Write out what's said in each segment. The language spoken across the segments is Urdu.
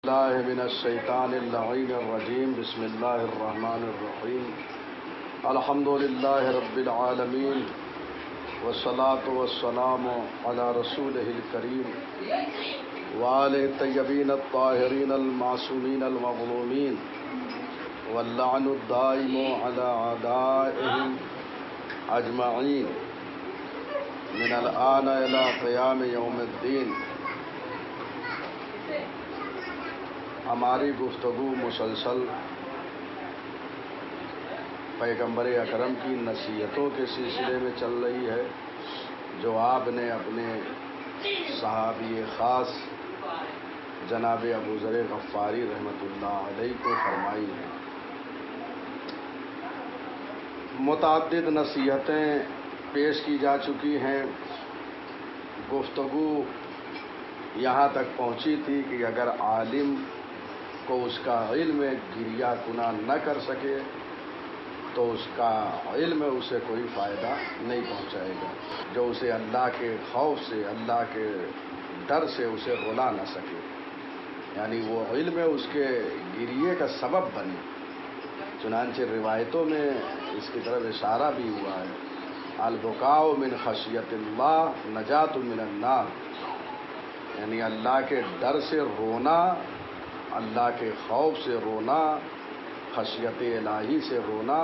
الله من الشيطان اللعين الرجيم. بسم الله الرحمن الرحيم. الحمد لله رب العالمين والصلاة والسلام على رسوله الكريم وآله الطيبين الطاهرين المعصومين المظلومين واللعن الدائم على أعدائهم أجمعين من الآن إلى قيام يوم الدين. ہماری گفتگو مسلسل پیغمبر اکرم کی نصیحتوں کے سلسلے میں چل رہی ہے جو آپ نے اپنے صحابی خاص جناب ابو ذر غفاری رحمۃ اللہ علیہ کو فرمائی ہے. متعدد نصیحتیں پیش کی جا چکی ہیں. گفتگو یہاں تک پہنچی تھی کہ اگر عالم کو اس کا علم گریہ کناں نہ کر سکے تو اس کا علم اسے کوئی فائدہ نہیں پہنچائے گا. جو اسے اللہ کے خوف سے، اللہ کے ڈر سے اسے رلا نہ سکے، یعنی وہ علم اس کے گریے کا سبب بنے. چنانچہ روایتوں میں اس کی طرف اشارہ بھی ہوا ہے، البکاء من خشیت اللہ نجات من النار، یعنی اللہ کے ڈر سے رونا، اللہ کے خوف سے رونا، خشیت الہی سے رونا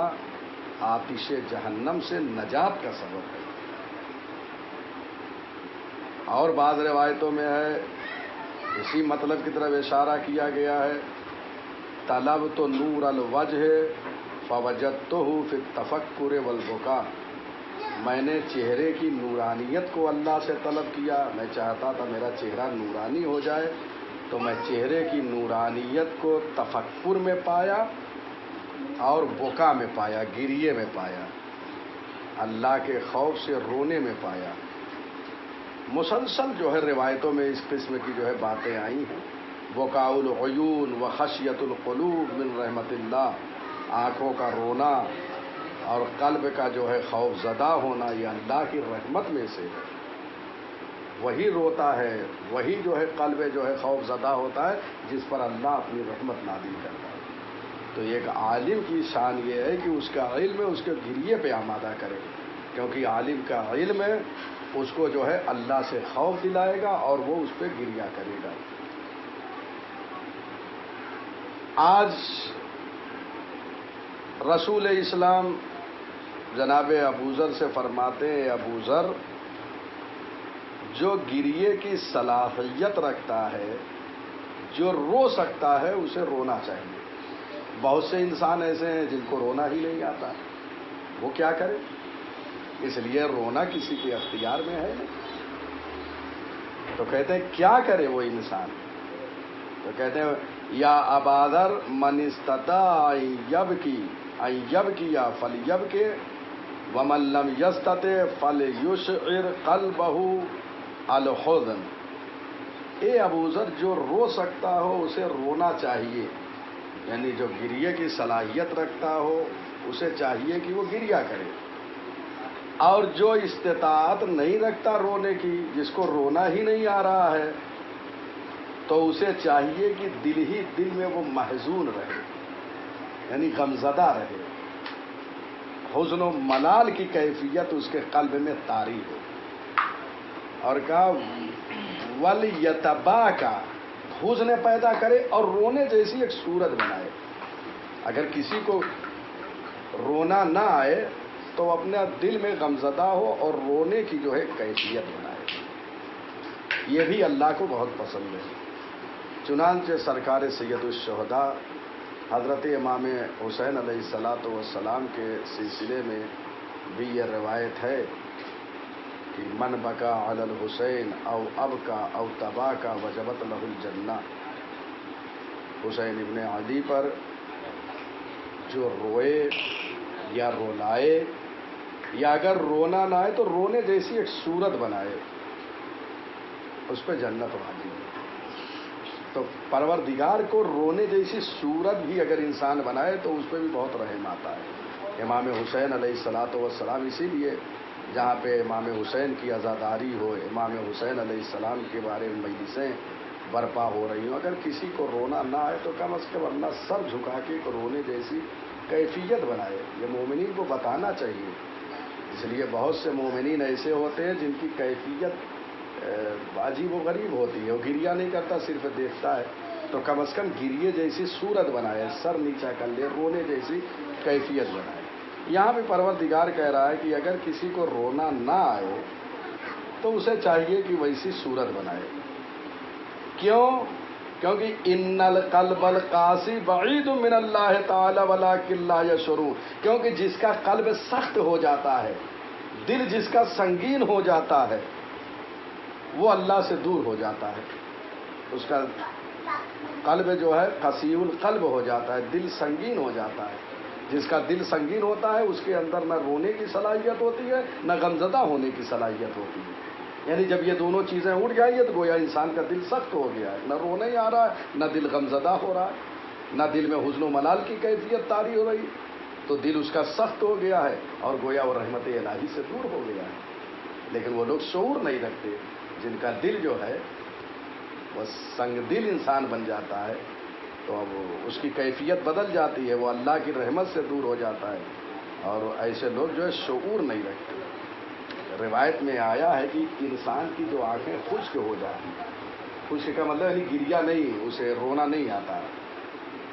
آتش جہنم سے نجات کا سبب ہے. اور بعض روایتوں میں ہے، اسی مطلب کی طرف اشارہ کیا گیا ہے، طلبت نور الوجہ فوجدتہ فی التفکر والبکاء، میں نے چہرے کی نورانیت کو اللہ سے طلب کیا. میں چاہتا تھا میرا چہرہ نورانی ہو جائے، تو میں چہرے کی نورانیت کو تفکر میں پایا اور بکا میں پایا، گریے میں پایا، اللہ کے خوف سے رونے میں پایا. مسلسل جو ہے روایتوں میں اس قسم کی جو ہے باتیں آئی ہیں. بکاء العیون و خشیت القلوب من رحمت اللہ، آنکھوں کا رونا اور قلب کا جو ہے خوف زدہ ہونا یہ اللہ کی رحمت میں سے ہے. وہی روتا ہے، وہی جو ہے قلب جو ہے خوف زدہ ہوتا ہے جس پر اللہ اپنی رحمت نازل کرتا ہے. تو ایک عالم کی شان یہ ہے کہ اس کا علم اس کے گریے پہ آمادہ کرے، کیونکہ عالم کا علم ہے اس کو جو ہے اللہ سے خوف دلائے گا اور وہ اس پہ گریہ کرے گا. آج رسول اسلام جناب ابو ذر سے فرماتے ہیں، ابو ذر جو گریے کی صلاحیت رکھتا ہے، جو رو سکتا ہے اسے رونا چاہیے. بہت سے انسان ایسے ہیں جن کو رونا ہی نہیں آتا، وہ کیا کرے؟ اس لیے رونا کسی کے اختیار میں ہے نہیں. تو کہتے ہیں کیا کرے وہ انسان؟ تو کہتے ہیں یا ابا ذر من استطاع ان یبکی فلیبکی ومن لم یستطع فلیشعر قلبہ الحزن. اے ابو ذر جو رو سکتا ہو اسے رونا چاہیے، یعنی جو گریے کی صلاحیت رکھتا ہو اسے چاہیے کہ وہ گریہ کرے. اور جو استطاعت نہیں رکھتا رونے کی، جس کو رونا ہی نہیں آ رہا ہے، تو اسے چاہیے کہ دل ہی دل میں وہ محزون رہے، یعنی غمزدہ رہے، حزن و ملال کی کیفیت اس کے قلب میں طاری ہو. اور کہا وَلْيَتَبَاكَ، حزن پیدا کرے اور رونے جیسی ایک صورت بنائے. اگر کسی کو رونا نہ آئے تو اپنے دل میں غمزدہ ہو اور رونے کی جو ہے کیفیت بنائے. یہ بھی اللہ کو بہت پسند ہے. چنانچہ سرکار سید الشہداء حضرت امام حسین علیہ الصلاۃ والسلام کے سلسلے میں بھی یہ روایت ہے کہ من بکا علی الحسین او ابکا او تباکا وجبت لہ الجنہ. حسین ابن علی پر جو روئے یا رولائے، یا اگر رونا نہ آئے تو رونے جیسی ایک صورت بنائے، اس پہ جنت واجب ہے. تو پروردگار کو رونے جیسی صورت بھی اگر انسان بنائے تو اس پہ بھی بہت رحم آتا ہے. امام حسین علیہ الصلاۃ والسلام، اسی لیے جہاں پہ امام حسین کی عزاداری ہو، امام حسین علیہ السلام کے بارے میں مجلسیں برپا ہو رہی ہوں. اگر کسی کو رونا نہ آئے تو کم از کم اللہ سر جھکا کے رونے جیسی کیفیت بنائے. یہ مومنین کو بتانا چاہیے. اس لیے بہت سے مومنین ایسے ہوتے ہیں جن کی کیفیت عجیب و غریب ہوتی ہے. وہ گریہ نہیں کرتا، صرف دیکھتا ہے. تو کم از کم گریے جیسی صورت بنائے، سر نیچا کر لے، رونے جیسی کیفیت بنائے. یہاں بھی پروردگار کہہ رہا ہے کہ اگر کسی کو رونا نہ آئے تو اسے چاہیے کہ ویسی صورت بنائے. کیوں؟ کیونکہ ان القلب القاسی بعید من اللہ تعالی ولکن لا یشعرون. کیونکہ جس کا قلب سخت ہو جاتا ہے، دل جس کا سنگین ہو جاتا ہے، وہ اللہ سے دور ہو جاتا ہے. اس کا قلب جو ہے قسی القلب ہو جاتا ہے، دل سنگین ہو جاتا ہے. جس کا دل سنگین ہوتا ہے اس کے اندر نہ رونے کی صلاحیت ہوتی ہے نہ غمزدہ ہونے کی صلاحیت ہوتی ہے. یعنی جب یہ دونوں چیزیں اٹھ جائیں گی تو گویا انسان کا دل سخت ہو گیا ہے، نہ رونا ہی آ رہا ہے، نہ دل غمزدہ ہو رہا ہے، نہ دل میں حزن و ملال کی کیفیت طاری ہو رہی. تو دل اس کا سخت ہو گیا ہے اور گویا وہ رحمت الہی سے دور ہو گیا ہے. لیکن وہ لوگ شعور نہیں رکھتے. جن کا دل جو ہے وہ سنگ دل انسان بن جاتا ہے تو اب اس کی کیفیت بدل جاتی ہے، وہ اللہ کی رحمت سے دور ہو جاتا ہے. اور ایسے لوگ جو ہے شعور نہیں رکھتے. روایت میں آیا ہے کہ انسان کی جو آنکھیں خشک ہو جاتی ہیں، خشک کا مطلب یعنی گریہ نہیں، اسے رونا نہیں آتا.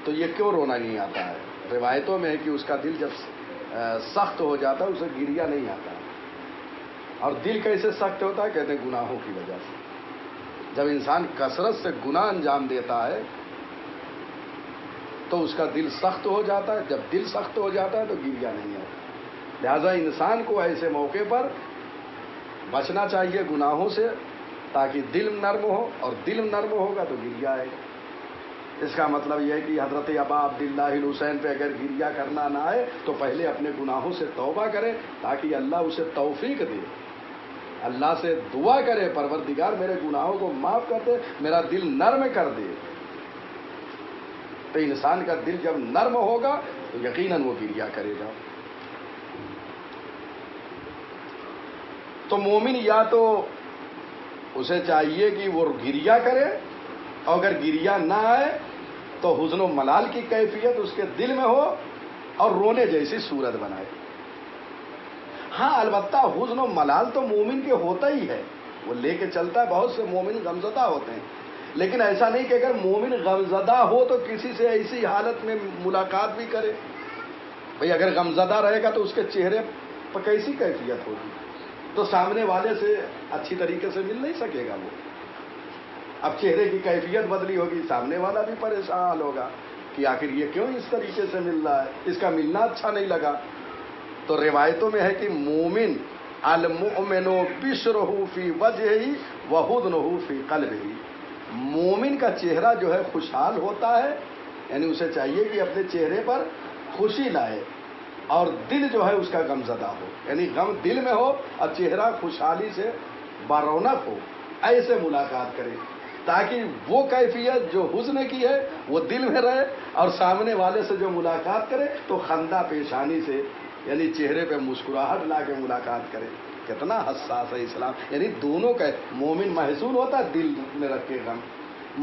تو یہ کیوں رونا نہیں آتا ہے؟ روایتوں میں ہے کہ اس کا دل جب سخت ہو جاتا ہے اسے گریہ نہیں آتا. اور دل کیسے سخت ہوتا ہے؟ کہتے ہیں گناہوں کی وجہ سے. جب انسان کثرت سے گناہ انجام دیتا ہے تو اس کا دل سخت ہو جاتا ہے. جب دل سخت ہو جاتا ہے تو گریہ نہیں آتا. لہذا انسان کو ایسے موقع پر بچنا چاہیے گناہوں سے تاکہ دل نرم ہو، اور دل نرم ہوگا تو گریہ آئے گا. اس کا مطلب یہ ہے کہ حضرت ابا عبداللہ الحسین پہ اگر گریہ کرنا نہ آئے تو پہلے اپنے گناہوں سے توبہ کرے تاکہ اللہ اسے توفیق دے. اللہ سے دعا کرے پروردگار میرے گناہوں کو معاف کر دے، میرا دل نرم کر دے. تو انسان کا دل جب نرم ہوگا تو یقیناً وہ گریہ کرے گا. تو مومن یا تو اسے چاہیے کہ وہ گریہ کرے، اور اگر گریہ نہ آئے تو حزن و ملال کی کیفیت اس کے دل میں ہو اور رونے جیسی صورت بنائے. ہاں البتہ حزن و ملال تو مومن کے ہوتا ہی ہے، وہ لے کے چلتا ہے. بہت سے مومن غمزدہ ہوتے ہیں، لیکن ایسا نہیں کہ اگر مومن غمزدہ ہو تو کسی سے ایسی حالت میں ملاقات بھی کرے. بھئی اگر غمزدہ رہے گا تو اس کے چہرے پر کیسی کیفیت ہوگی؟ تو سامنے والے سے اچھی طریقے سے مل نہیں سکے گا. وہ اب چہرے کی کیفیت بدلی ہوگی، سامنے والا بھی پریشان ہوگا کہ آخر یہ کیوں اس طریقے سے مل رہا ہے، اس کا ملنا اچھا نہیں لگا. تو روایتوں میں ہے کہ مومن المؤمن بشرہ فی وجہہ وحزنہ فی قلبہ. مومن کا چہرہ جو ہے خوشحال ہوتا ہے، یعنی اسے چاہیے کہ اپنے چہرے پر خوشی لائے، اور دل جو ہے اس کا غمزدہ ہو، یعنی غم دل میں ہو اور چہرہ خوشحالی سے برونق ہو. ایسے ملاقات کرے تاکہ وہ کیفیت جو حزن کی ہے وہ دل میں رہے، اور سامنے والے سے جو ملاقات کرے تو خندہ پیشانی سے، یعنی چہرے پہ مسکراہٹ لا کے ملاقات کرے. کتنا حساس ہے اسلام. یعنی دونوں کا مومن محزون ہوتا ہے دل میں رکھ کے غم.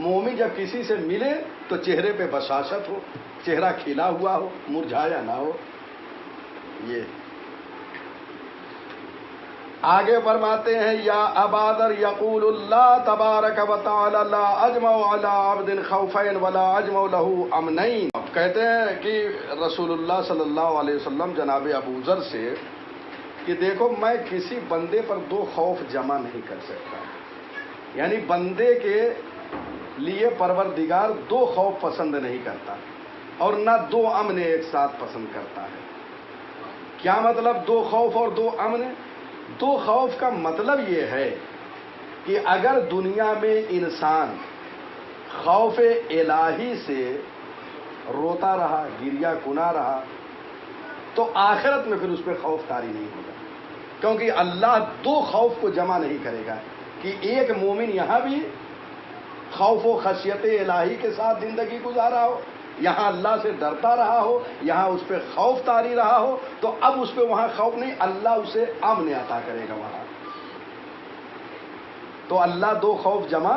مومن جب کسی سے ملے تو چہرے پہ بشاشت ہو، چہرہ کھلا ہوا ہو، مرجھایا نہ ہو. یہ آگے فرماتے ہیں یا ابادر یقول اللہ تبارک و تعالی لا اجمع علی عبد خوفین ولا اجمع له امنین. کہتے ہیں کہ رسول اللہ صلی اللہ علیہ وسلم جناب ابو ذر سے کہ دیکھو میں کسی بندے پر دو خوف جمع نہیں کر سکتا. یعنی بندے کے لیے پروردگار دو خوف پسند نہیں کرتا اور نہ دو امن ایک ساتھ پسند کرتا ہے. کیا مطلب دو خوف اور دو امن؟ دو خوف کا مطلب یہ ہے کہ اگر دنیا میں انسان خوف الہی سے روتا رہا، گریہ کنا رہا، تو آخرت میں پھر اس پہ خوف طاری نہیں ہوگا. کیونکہ اللہ دو خوف کو جمع نہیں کرے گا کہ ایک مومن یہاں بھی خوف و خشیت الہی کے ساتھ زندگی گزارا ہو، یہاں اللہ سے ڈرتا رہا ہو، یہاں اس پہ خوف طاری رہا ہو، تو اب اس پہ وہاں خوف نہیں، اللہ اسے امن عطا کرے گا وہاں. تو اللہ دو خوف جمع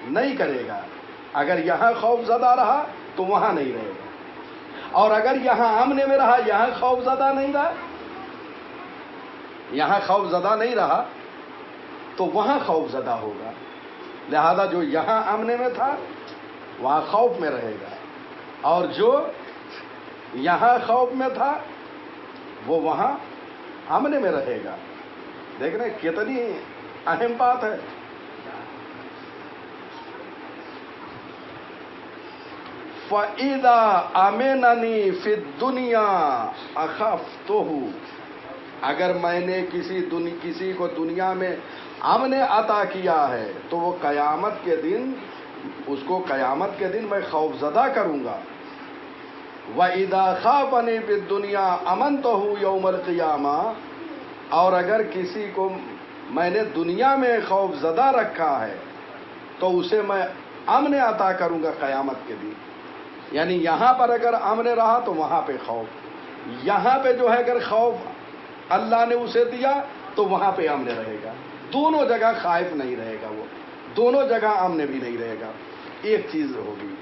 نہیں کرے گا. اگر یہاں خوف زدہ رہا تو وہاں نہیں رہے گا, اور اگر یہاں امن میں رہا, یہاں خوف زدہ نہیں رہا, یہاں خوف زدہ نہیں رہا تو وہاں خوف زدہ ہوگا. لہذا جو یہاں امن میں تھا وہاں خوف میں رہے گا, اور جو یہاں خوف میں تھا وہ وہاں امن میں رہے گا. دیکھ رہے کتنی اہم بات ہے. فَإِذَا أَمِنَنِي فِي الدُّنْيَا أَخَفْتُهُ, اگر میں نے کسی کو دنیا میں امن عطا کیا ہے تو وہ قیامت کے دن, اس کو قیامت کے دن میں خوف زدہ کروں گا. وَإِذَا خَافَنِي فِي الدُّنْيَا أَمَنْتُهُ يَوْمَ الْقِيَامَةِ, اور اگر کسی کو میں نے دنیا میں خوف زدہ رکھا ہے تو اسے میں امن عطا کروں گا قیامت کے دن. یعنی یہاں پر اگر امن رہا تو وہاں پہ خوف, یہاں پہ جو ہے اگر خوف اللہ نے اسے دیا تو وہاں پہ امن رہے گا. دونوں جگہ خائف نہیں رہے گا, وہ دونوں جگہ امن بھی نہیں رہے گا. ایک چیز ہوگی.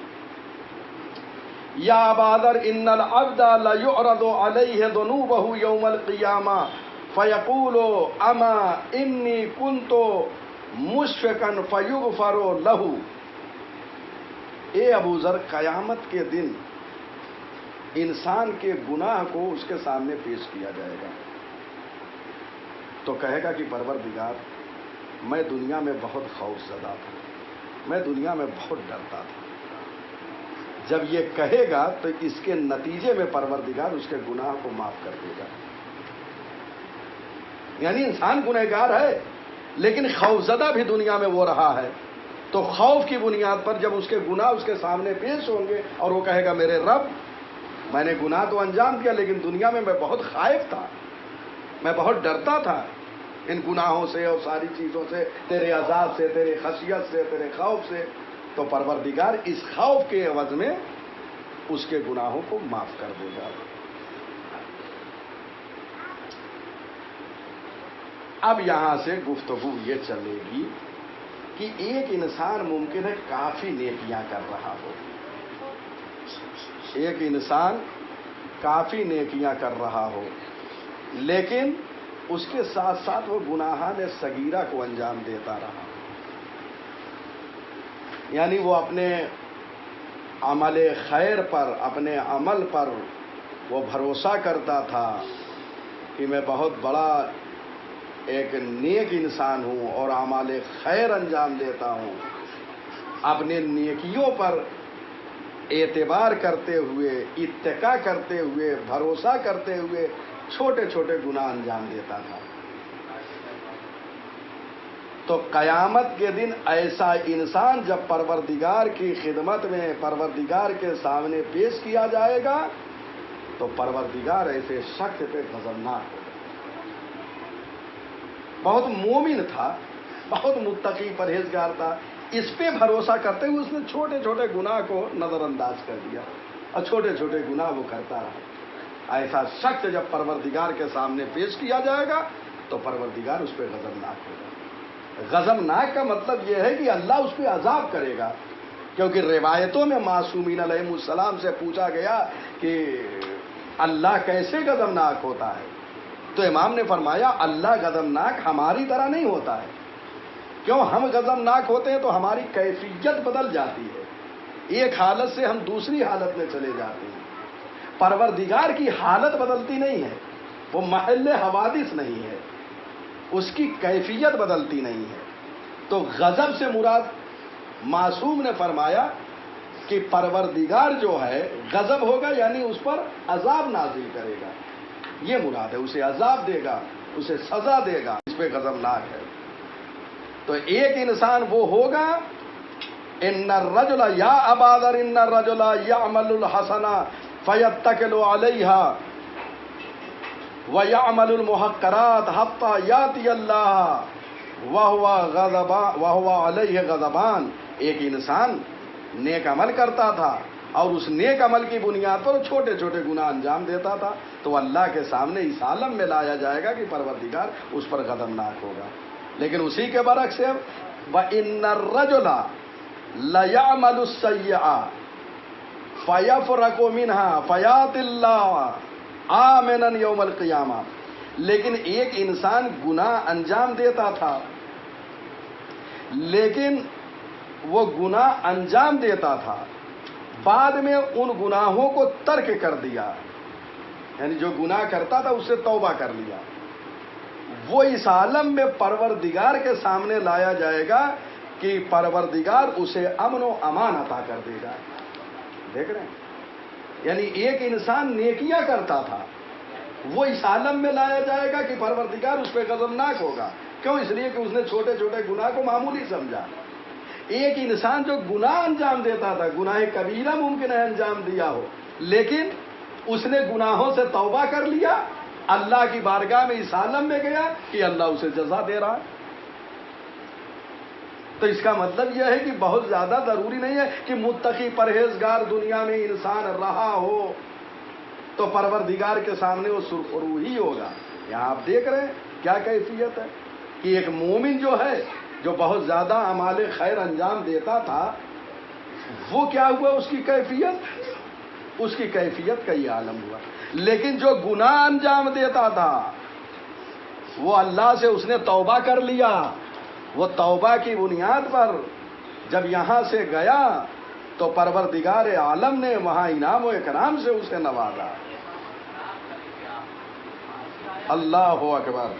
یا بادر ان العبد لیعرض علیہ ذنوبہ یوم القیامہ فیقول اما انی کنت مشفقا فیغفر لہ. اے ابو ذر, قیامت کے دن انسان کے گناہ کو اس کے سامنے پیش کیا جائے گا تو کہے گا کہ پروردگار, میں دنیا میں بہت خوف زدہ تھا, میں دنیا میں بہت ڈرتا تھا. جب یہ کہے گا تو اس کے نتیجے میں پروردگار اس کے گناہ کو معاف کر دے گا. یعنی انسان گنہگار ہے لیکن خوفزدہ بھی دنیا میں وہ رہا ہے, تو خوف کی بنیاد پر جب اس کے گناہ اس کے سامنے پیش ہوں گے اور وہ کہے گا میرے رب, میں نے گناہ تو انجام کیا لیکن دنیا میں بہت خائف تھا, میں بہت ڈرتا تھا ان گناہوں سے اور ساری چیزوں سے, تیرے عذاب سے, تیرے خشیت سے, تیرے خوف سے, تو پروردگار اس خوف کے عوض میں اس کے گناہوں کو معاف کر دے گا. اب یہاں سے گفتگو یہ چلے گی کہ ایک انسان ممکن ہے کافی نیکیاں کر رہا ہو, ایک انسان کافی نیکیاں کر رہا ہو لیکن اس کے ساتھ ساتھ وہ گناہان صغیرہ کو انجام دیتا رہا. یعنی وہ اپنے عمل خیر پر, اپنے عمل پر وہ بھروسہ کرتا تھا کہ میں بہت بڑا ایک نیک انسان ہوں اور اعمال خیر انجام دیتا ہوں. اپنے نیکیوں پر اعتبار کرتے ہوئے, اتقا کرتے ہوئے, بھروسہ کرتے ہوئے چھوٹے چھوٹے گناہ انجام دیتا تھا. تو قیامت کے دن ایسا انسان جب پروردگار کی خدمت میں, پروردگار کے سامنے پیش کیا جائے گا تو پروردگار ایسے شخص پہ غضبناک ہوگا. بہت مومن تھا, بہت متقی پرہیزگار تھا, اس پہ بھروسہ کرتے ہوئے اس نے چھوٹے چھوٹے گناہ کو نظر انداز کر دیا اور چھوٹے چھوٹے گناہ وہ کرتا رہا. ایسا شخص جب پروردگار کے سامنے پیش کیا جائے گا تو پروردگار اس پہ غضبناک ہوگا. غضبناک کا مطلب یہ ہے کہ اللہ اس پہ عذاب کرے گا, کیونکہ روایتوں میں معصومین علیہ السلام سے پوچھا گیا کہ اللہ کیسے غضبناک ہوتا ہے, تو امام نے فرمایا اللہ غضبناک ہماری طرح نہیں ہوتا ہے. کیوں ہم غضبناک ہوتے ہیں تو ہماری کیفیت بدل جاتی ہے, ایک حالت سے ہم دوسری حالت میں چلے جاتے ہیں. پروردگار کی حالت بدلتی نہیں ہے, وہ محل حوادث نہیں ہے, اس کی کیفیت بدلتی نہیں ہے. تو غضب سے مراد معصوم نے فرمایا کہ پروردگار جو ہے غضب ہوگا یعنی اس پر عذاب نازل کرے گا, یہ مراد ہے, اسے عذاب دے گا, اسے سزا دے گا, اس پہ غضبناک ہے. تو ایک انسان وہ ہوگا ان الرجل یا ابادر ان الرجل یعمل الحسنہ فیتکل علیہا وَيَعْمَلُ الْمُحَقَّرَاتِ حَتَّى يَأْتِيَ اللَّهَ وَهُوَ عَلَيْهِ غَضَبَانٌ. ایک انسان نیک عمل کرتا تھا اور اس نیک عمل کی بنیاد پر چھوٹے چھوٹے گناہ انجام دیتا تھا, تو اللہ کے سامنے اس عالم میں لایا جائے گا کہ پروردگار اس پر غضبناک ہوگا. لیکن اسی کے برعکس وَإِنَّ الرَّجُلَ لَيَعْمَلُ السَّيِّئَةَ فَيَفْرَقُ مِنْهَا فَيَأْتِ اللَّهُ آمِنًا يَوْمَ الْقِيَامَةِ. لیکن ایک انسان گناہ انجام دیتا تھا، لیکن وہ گناہ انجام دیتا تھا، بعد میں ان گناہوں کو ترک کر دیا، یعنی جو گناہ کرتا تھا اس سے توبہ کر لیا، وہ اس عالم میں پروردگار کے سامنے لایا جائے گا کہ پروردگار اسے امن و امان عطا کر دے گا. دیکھ رہے ہیں، یعنی ایک انسان نیکیاں کرتا تھا، وہ اس عالم میں لایا جائے گا کہ پروردگار اس پہ غضبناک ہوگا. کیوں؟ اس لیے کہ اس نے چھوٹے چھوٹے گناہ کو معمولی سمجھا. ایک انسان جو گناہ انجام دیتا تھا، گناہ کبیرہ ممکن ہے انجام دیا ہو، لیکن اس نے گناہوں سے توبہ کر لیا، اللہ کی بارگاہ میں اس عالم میں گیا کہ اللہ اسے جزا دے رہا ہے. تو اس کا مطلب یہ ہے کہ بہت زیادہ ضروری نہیں ہے کہ متقی پرہیزگار دنیا میں انسان رہا ہو تو پروردگار کے سامنے وہ سرخرو ہی ہوگا. یہاں آپ دیکھ رہے ہیں کیا کیفیت ہے کہ ایک مومن جو ہے، جو بہت زیادہ اعمال خیر انجام دیتا تھا، وہ کیا ہوا؟ اس کی کیفیت کا یہ عالم ہوا. لیکن جو گناہ انجام دیتا تھا، وہ اللہ سے اس نے توبہ کر لیا، وہ توبہ کی بنیاد پر جب یہاں سے گیا تو پروردگار عالم نے وہاں انعام و اکرام سے اسے نوازا. اللہ اکبر.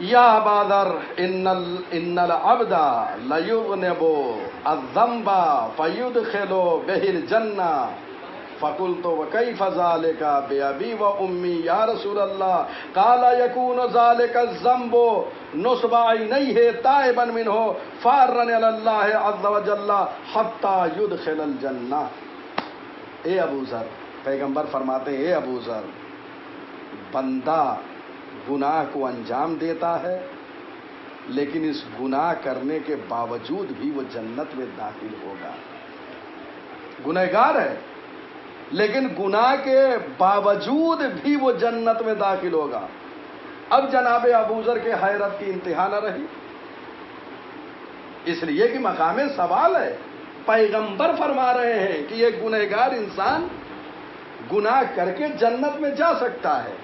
یا بادر ان العبد لیذنب الذنب فیدخل بہ الجنہ فقلت وکیف ذلک بأبی و امی یا رسول اللہ قال یکون ذلک الذنب نصب عینیہ تائبا منہ فارا الی اللہ عز وجل حتی یدخل الجنہ. اے ابو ذر، پیغمبر فرماتے ہیں، اے ابو ذر، بندہ گناہ کو انجام دیتا ہے، لیکن اس گناہ کرنے کے باوجود بھی وہ جنت میں داخل ہوگا. گنہگار ہے لیکن گناہ کے باوجود بھی وہ جنت میں داخل ہوگا. اب جناب ابو ذر کے حیرت کی انتہا نہ رہی، اس لیے کہ مقام سوال ہے. پیغمبر فرما رہے ہیں کہ ایک گنہگار انسان گناہ کر کے جنت میں جا سکتا ہے.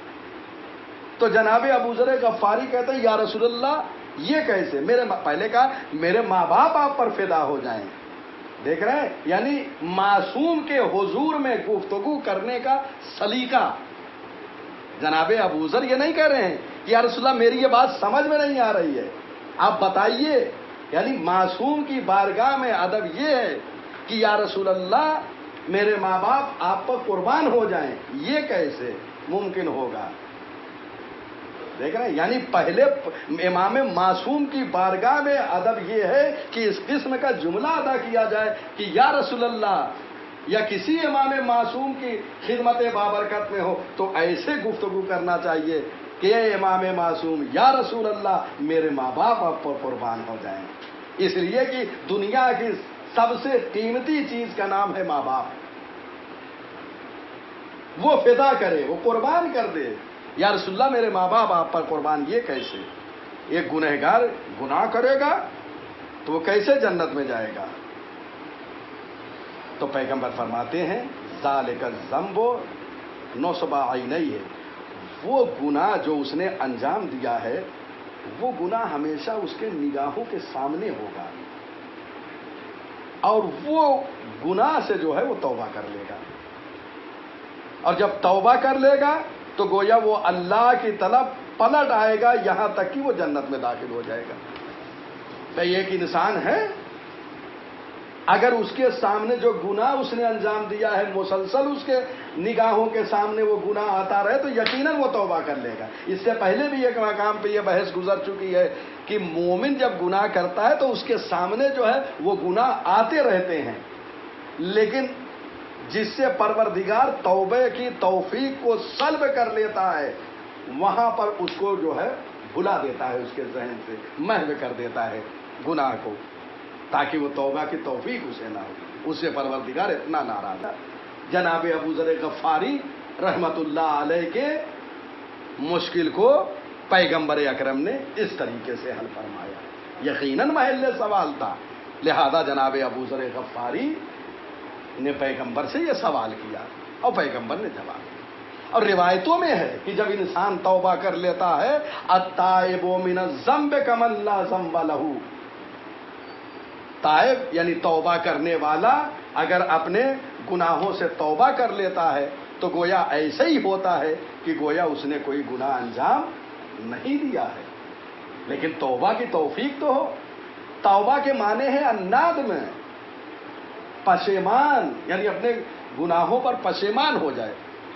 تو جناب ابو ذر غفاری کہتے ہیں، یا رسول اللہ یہ کیسے؟ پہلے کہا میرے ماں باپ آپ پر فدا ہو جائیں. دیکھ رہے ہیں، یعنی معصوم کے حضور میں گفتگو کرنے کا سلیقہ. جناب ابو ذر یہ نہیں کہہ رہے ہیں کہ یا رسول اللہ میری یہ بات سمجھ میں نہیں آ رہی ہے، آپ بتائیے. یعنی معصوم کی بارگاہ میں ادب یہ ہے کہ یا رسول اللہ میرے ماں باپ آپ پر قربان ہو جائیں، یہ کیسے ممکن ہوگا؟ دیکھ رہے ہیں، یعنی پہلے امام معصوم کی بارگاہ میں ادب یہ ہے کہ اس قسم کا جملہ ادا کیا جائے کہ یا رسول اللہ، یا کسی امام معصوم کی خدمت بابرکت میں ہو تو ایسے گفتگو کرنا چاہیے کہ اے امام معصوم، یا رسول اللہ میرے ماں باپ آپ پر قربان ہو جائیں. اس لیے کہ دنیا کی سب سے قیمتی چیز کا نام ہے ماں باپ. وہ فدا کرے، وہ قربان کر دے. یا رسول اللہ میرے ماں باپ آپ پر قربان، یہ کیسے؟ ایک گنہگار گناہ کرے گا تو وہ کیسے جنت میں جائے گا؟ تو پیغمبر فرماتے ہیں ذالک الذنب نصب عینیہ، وہ گناہ جو اس نے انجام دیا ہے، وہ گناہ ہمیشہ اس کے نگاہوں کے سامنے ہوگا، اور وہ گناہ سے جو ہے وہ توبہ کر لے گا. اور جب توبہ کر لے گا تو گویا وہ اللہ کی طرف پلٹ آئے گا، یہاں تک کہ وہ جنت میں داخل ہو جائے گا. تو ایک انسان ہے، اگر اس کے سامنے جو گناہ اس نے انجام دیا ہے مسلسل اس کے نگاہوں کے سامنے وہ گناہ آتا رہے تو یقیناً وہ توبہ کر لے گا. اس سے پہلے بھی ایک مقام پہ یہ بحث گزر چکی ہے کہ مومن جب گناہ کرتا ہے تو اس کے سامنے جو ہے وہ گناہ آتے رہتے ہیں، لیکن جس سے پروردگار توبہ کی توفیق کو سلب کر لیتا ہے، وہاں پر اس کو جو ہے بھلا دیتا ہے، اس کے ذہن سے محو کر دیتا ہے گناہ کو، تاکہ وہ توبہ کی توفیق اسے نہ ہو. اس سے پروردگار اتنا ناراض ہے. جناب ابو ذر غفاری رحمت اللہ علیہ کے مشکل کو پیغمبر اکرم نے اس طریقے سے حل فرمایا. یقیناً محل سوال تھا. لہذا جناب ابو ذر غفاری نے پیغمبر سے یہ سوال کیا اور پیغمبر نے جواب دیا. اور روایتوں میں ہے کہ جب انسان توبہ کر لیتا ہے التائب من الذنب کمن لا ذنب لہ، تائب یعنی توبہ کرنے والا اگر اپنے گناہوں سے توبہ کر لیتا ہے تو گویا ایسے ہی ہوتا ہے کہ گویا اس نے کوئی گناہ انجام نہیں دیا ہے. لیکن توبہ کی توفیق تو ہو. توبہ کے معنی ہے الندم، پشیمان، یعنی اپنے گناہوں پر پشیمان ہو جائے.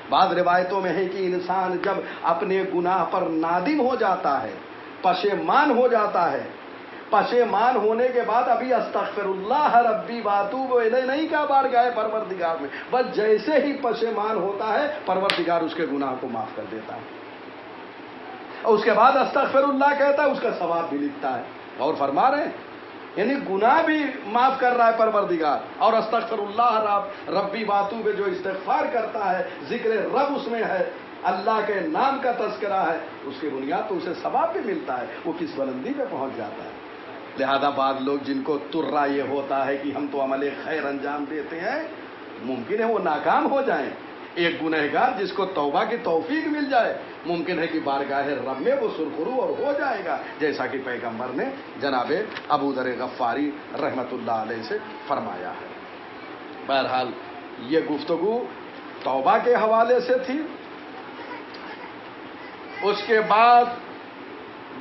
بعض روایتوں میں ہے کہ انسان جب اپنے گناہ پر نادم ہو جاتا ہے، پشیمان ہو جاتا ہے، پشیمان ہونے کے بعد ابھی استغفر اللہ ربی واتوب الیہ نہیں کہا بارگاہ پروردگار میں، بس جیسے ہی پشیمان ہوتا ہے پروردگار اس کے گناہ کو معاف کر دیتا ہے، اور اس کے بعد استغفر اللہ کہتا ہے، اس کا ثواب بھی لکھتا ہے. اور فرما رہے ہیں یعنی گناہ بھی معاف کر رہا ہے پروردگار، اور استغفر اللہ ربی واتوب جو استغفار کرتا ہے، ذکر رب اس میں ہے، اللہ کے نام کا تذکرہ ہے، اس کی بنیاد تو اسے ثواب بھی ملتا ہے، وہ کس بلندی پہ پہنچ جاتا ہے. لہذا بعض لوگ جن کو ترا یہ ہوتا ہے کہ ہم تو عمل خیر انجام دیتے ہیں، ممکن ہے وہ ناکام ہو جائیں. ایک گنہگار جس کو توبہ کی توفیق مل جائے ممکن ہے کہ بارگاہ رب میں وہ سرخرو اور ہو جائے گا، جیسا کہ پیغمبر نے جناب ابو ذر غفاری رحمت اللہ علیہ سے فرمایا ہے. بہرحال یہ گفتگو توبہ کے حوالے سے تھی. اس کے بعد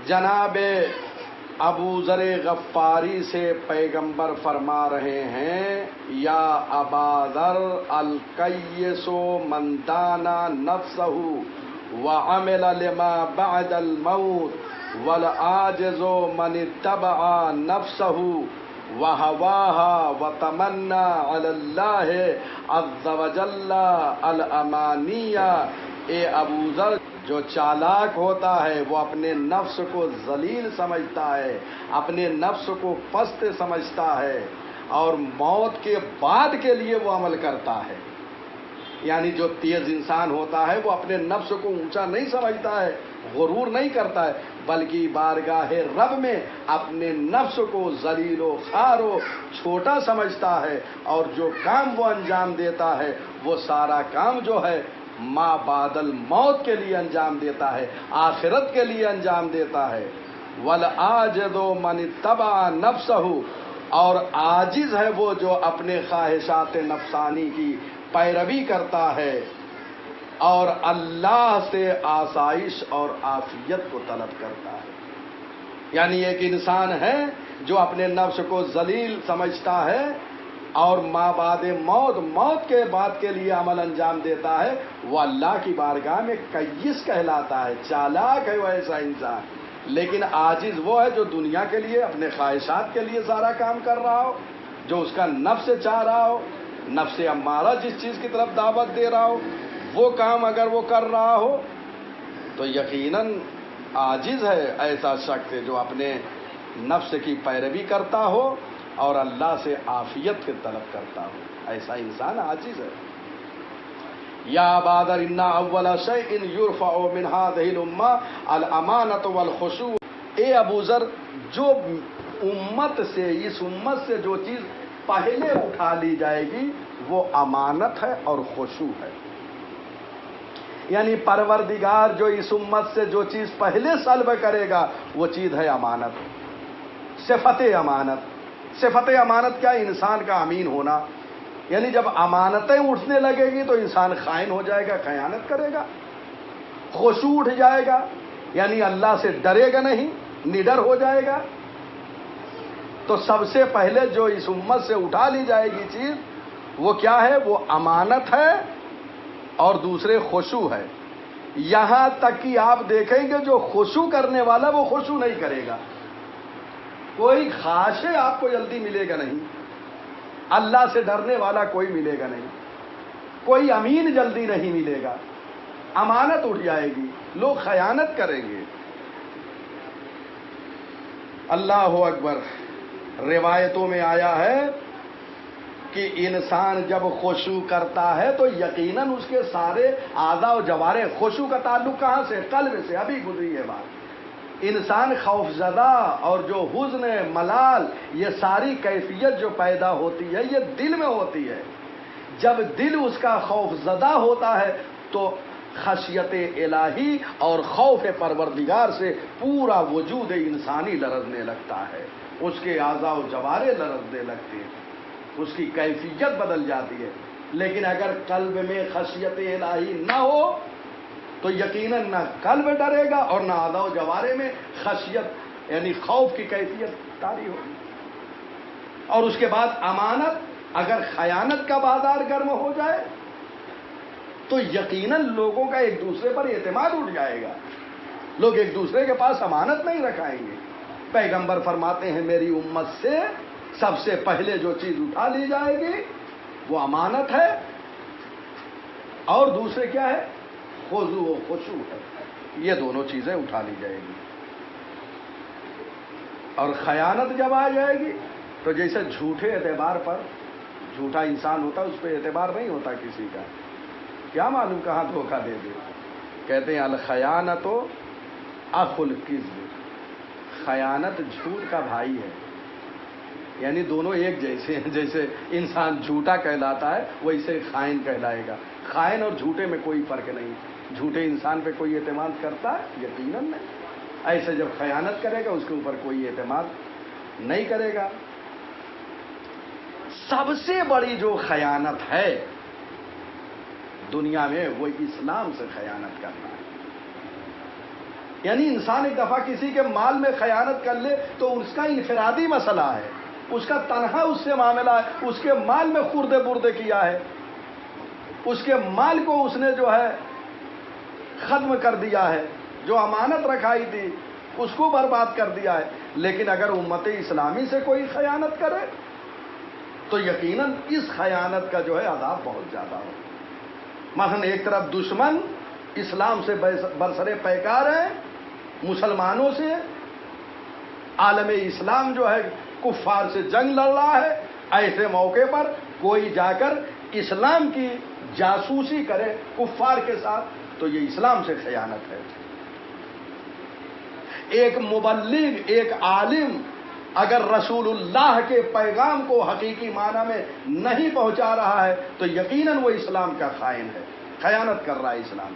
جناب ابو ذر غفاری سے پیغمبر فرما رہے ہیں یا ابا ذر الکیس من دانا نفسہ وعمل لما بعد الموت والعاجز من اتبع نفسہ وهواها وتمنى على الله عز وجل الامانیہ. اے ابو ذر، جو چالاک ہوتا ہے وہ اپنے نفس کو ذلیل سمجھتا ہے، اپنے نفس کو پست سمجھتا ہے، اور موت کے بعد کے لیے وہ عمل کرتا ہے. یعنی جو تیز انسان ہوتا ہے وہ اپنے نفس کو اونچا نہیں سمجھتا ہے، غرور نہیں کرتا ہے، بلکہ بارگاہ رب میں اپنے نفس کو ذلیل و خوار و چھوٹا سمجھتا ہے، اور جو کام وہ انجام دیتا ہے وہ سارا کام جو ہے ما بعد الموت کے لیے انجام دیتا ہے، آخرت کے لیے انجام دیتا ہے. والعاجز من اتبع نفسہ، اور عاجز ہے وہ جو اپنے خواہشات نفسانی کی پیروی کرتا ہے اور اللہ سے آسائش اور عافیت کو طلب کرتا ہے. یعنی ایک انسان ہے جو اپنے نفس کو ذلیل سمجھتا ہے اور ما بعد موت کے بعد کے لیے عمل انجام دیتا ہے، وہ اللہ کی بارگاہ میں کیس کہلاتا ہے، چالاک ہے وہ ایسا انسان. لیکن عاجز وہ ہے جو دنیا کے لیے اپنے خواہشات کے لیے سارا کام کر رہا ہو، جو اس کا نفس چاہ رہا ہو، نفس امارہ جس چیز کی طرف دعوت دے رہا ہو وہ کام اگر وہ کر رہا ہو تو یقیناً عاجز ہے ایسا شخص جو اپنے نفس کی پیروی کرتا ہو اور اللہ سے عافیت کی طلب کرتا ہو. ایسا انسان عاجز ہے. یا بادر ان اول شیء یرفع من هذه الامه الامانۃ والخشوع. اے ابو ذر، جو امت سے، اس امت سے جو چیز پہلے اٹھا لی جائے گی وہ امانت ہے اور خشوع ہے. یعنی پروردگار جو اس امت سے جو چیز پہلے سلب کرے گا وہ چیز ہے امانت، صفت امانت. صفت امانت کیا؟ انسان کا امین ہونا. یعنی جب امانتیں اٹھنے لگے گی تو انسان خائن ہو جائے گا، خیانت کرے گا. خشوع اٹھ جائے گا یعنی اللہ سے ڈرے گا نہیں، نڈر ہو جائے گا. تو سب سے پہلے جو اس امت سے اٹھا لی جائے گی چیز وہ کیا ہے؟ وہ امانت ہے اور دوسرے خشوع ہے. یہاں تک کہ آپ دیکھیں گے جو خشوع کرنے والا وہ خشوع نہیں کرے گا. کوئی خاشع آپ کو جلدی ملے گا نہیں، اللہ سے ڈرنے والا کوئی ملے گا نہیں، کوئی امین جلدی نہیں ملے گا. امانت اٹھ جائے گی، لوگ خیانت کریں گے. اللہ اکبر. روایتوں میں آیا ہے کہ انسان جب خشوع کرتا ہے تو یقیناً اس کے سارے اعضاء و جوارح، خشوع کا تعلق کہاں سے؟ قلب سے. ابھی گزری ہے بات. انسان خوفزدہ اور جو حزن ملال یہ ساری کیفیت جو پیدا ہوتی ہے یہ دل میں ہوتی ہے. جب دل اس کا خوفزدہ ہوتا ہے تو خشیت الہی اور خوف پروردگار سے پورا وجود انسانی لرزنے لگتا ہے. اس کے اعضاء و جوارے لرزنے لگتے ہیں, اس کی کیفیت بدل جاتی ہے. لیکن اگر قلب میں خشیت الہی نہ ہو تو یقیناً نہ قلب ڈرے گا اور نہ اعضاء و جوارے میں خشیت یعنی خوف کی کیفیت طاری ہوگی. اور اس کے بعد امانت, اگر خیانت کا بازار گرم ہو جائے تو یقیناً لوگوں کا ایک دوسرے پر اعتماد اٹھ جائے گا. لوگ ایک دوسرے کے پاس امانت نہیں رکھائیں گے. پیغمبر فرماتے ہیں میری امت سے سب سے پہلے جو چیز اٹھا لی جائے گی وہ امانت ہے, اور دوسرے کیا ہے؟ خضوع و خشوع ہے. یہ دونوں چیزیں اٹھا لی جائے گی. اور خیانت جب آ جائے گی تو جیسے جھوٹے اعتبار پر, جھوٹا انسان ہوتا ہے اس پہ اعتبار نہیں ہوتا کسی کا, کیا معلوم کہاں دھوکہ دے دے. کہتے ہیں الخیانت اخو الکذب, خیانت جھوٹ کا بھائی ہے. یعنی دونوں ایک جیسے ہیں. جیسے انسان جھوٹا کہلاتا ہے ویسے خائن کہلائے گا. خائن اور جھوٹے میں کوئی فرق نہیں. جھوٹے انسان پہ کوئی اعتماد کرتا ہے؟ یقیناً نہیں. ایسے جب خیانت کرے گا اس کے اوپر کوئی اعتماد نہیں کرے گا. سب سے بڑی جو خیانت ہے دنیا میں وہ اسلام سے خیانت کرنا ہے. یعنی انسان ایک دفعہ کسی کے مال میں خیانت کر لے تو اس کا انفرادی مسئلہ ہے, اس کا تنہا اس سے معاملہ ہے. اس کے مال میں خردے بردے کیا ہے, اس کے مال کو اس نے جو ہے ختم کر دیا ہے, جو امانت رکھائی تھی اس کو برباد کر دیا ہے. لیکن اگر امت اسلامی سے کوئی خیانت کرے تو یقیناً اس خیانت کا جو ہے عذاب بہت زیادہ ہو. مثلا ایک طرف دشمن اسلام سے برسر پیکار ہے, مسلمانوں سے عالم اسلام جو ہے کفار سے جنگ لڑ رہا ہے. ایسے موقع پر کوئی جا کر اسلام کی جاسوسی کرے کفار کے ساتھ تو یہ اسلام سے خیانت ہے. ایک مبلغ, ایک عالم اگر رسول اللہ کے پیغام کو حقیقی معنی میں نہیں پہنچا رہا ہے تو یقیناً وہ اسلام کا خائن ہے, خیانت کر رہا ہے اسلام.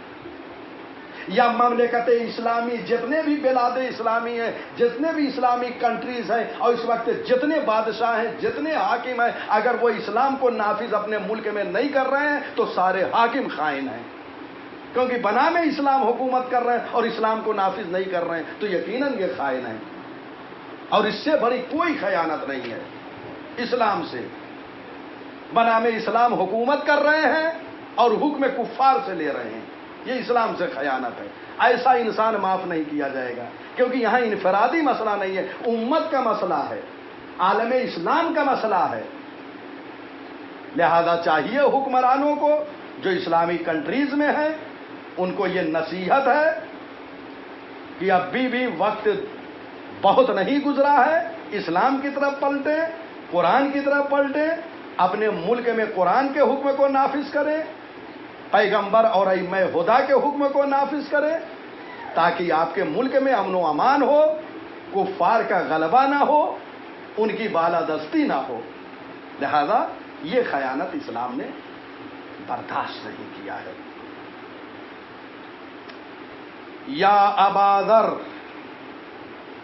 یا مملکت اسلامی جتنے بھی بلاد اسلامی ہیں, جتنے بھی اسلامی کنٹریز ہیں اور اس وقت جتنے بادشاہ ہیں, جتنے حاکم ہیں, اگر وہ اسلام کو نافذ اپنے ملک میں نہیں کر رہے ہیں تو سارے حاکم خائن ہیں. کیونکہ بنامے اسلام حکومت کر رہے ہیں اور اسلام کو نافذ نہیں کر رہے ہیں تو یقیناً یہ خائن ہیں. اور اس سے بڑی کوئی خیانت نہیں ہے اسلام سے. بنامے اسلام حکومت کر رہے ہیں اور حکم کفار سے لے رہے ہیں, یہ اسلام سے خیانت ہے. ایسا انسان معاف نہیں کیا جائے گا کیونکہ یہاں انفرادی مسئلہ نہیں ہے, امت کا مسئلہ ہے, عالم اسلام کا مسئلہ ہے. لہذا چاہیے حکمرانوں کو جو اسلامی کنٹریز میں ہیں ان کو یہ نصیحت ہے کہ ابھی بھی وقت بہت نہیں گزرا ہے, اسلام کی طرف پلٹیں, قرآن کی طرف پلٹیں, اپنے ملک میں قرآن کے حکم کو نافذ کریں, پیغمبر اور ائمہ ہدیٰ کے حکم کو نافذ کریں تاکہ آپ کے ملک میں امن و امان ہو, کفار کا غلبہ نہ ہو, ان کی بالادستی نہ ہو. لہذا یہ خیانت اسلام نے برداشت نہیں کیا ہے. یا ابا ذر,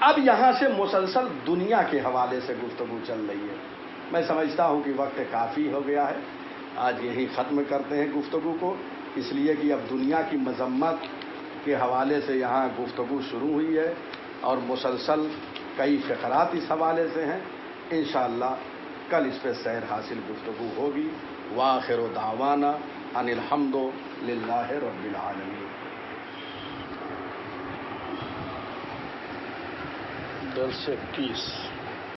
اب یہاں سے مسلسل دنیا کے حوالے سے گفتگو چل رہی ہے. میں سمجھتا ہوں کہ وقت کافی ہو گیا ہے, آج یہی ختم کرتے ہیں گفتگو کو, اس لیے کہ اب دنیا کی مذمت کے حوالے سے یہاں گفتگو شروع ہوئی ہے اور مسلسل کئی فقرات اس حوالے سے ہیں. انشاءاللہ کل اس پہ سیر حاصل گفتگو ہوگی. وآخر دعوانا ان الحمد للہ رب العالمین. درس 21